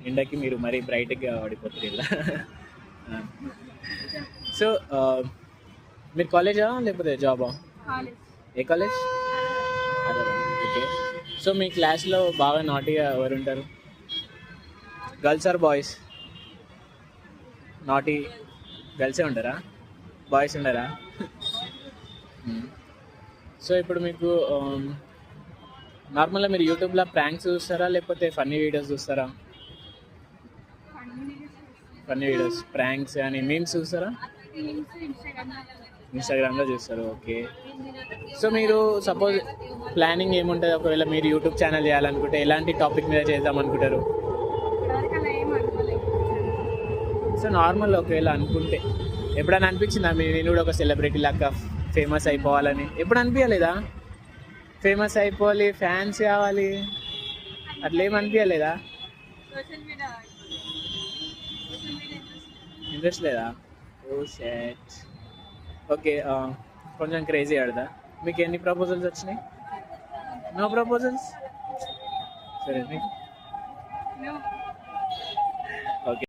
ఎండకి మీరు మరీ బ్రైట్గా పడిపోతారు ఇలా. సో మీరు కాలేజా లేకపోతే జాబా? ఏ కాలేజ్? అదే. ఓకే. సో మీ క్లాస్లో బాగా నాటీగా ఎవరు ఉంటారు? Girls or boys? నాటీ గర్ల్సే ఉంటారా? బాయ్స్ ఉండరా? సో ఇప్పుడు మీకు నార్మల్గా మీరు యూట్యూబ్లో ప్రాంక్స్ చూస్తారా లేకపోతే ఫన్నీ వీడియోస్ చూస్తారా? ఫన్నీ వీడియోస్, ప్రాంక్స్ కానీ మీమ్స్ చూస్తారా? ఇన్స్టాగ్రామ్లో చూస్తారు. ఓకే. సో మీరు సపోజ్ ప్లానింగ్ ఏముంటుంది ఒకవేళ మీరు యూట్యూబ్ ఛానల్ చేయాలనుకుంటే ఎలాంటి టాపిక్ మీద చేద్దాం అనుకుంటారు? సో నార్మల్ ఒకవేళ అనుకుంటే ఎప్పుడైనా అనిపించిందా నేను కూడా ఒక సెలబ్రిటీ లాగా ఫేమస్ అయిపోవాలని? ఎప్పుడు అనిపించలేదా? ఫేమస్ అయిపోవాలి, ఫ్యాన్స్ కావాలి, అట్లా ఏమి అనిపించలేదా? ఇంట్రెస్ట్ లేదా? Oh shut. ఓకే. కొంచెం క్రేజీ ఆడదా? మీకు ఎన్ని ప్రపోజల్స్ వచ్చినాయి? No proposals. సరే మీకు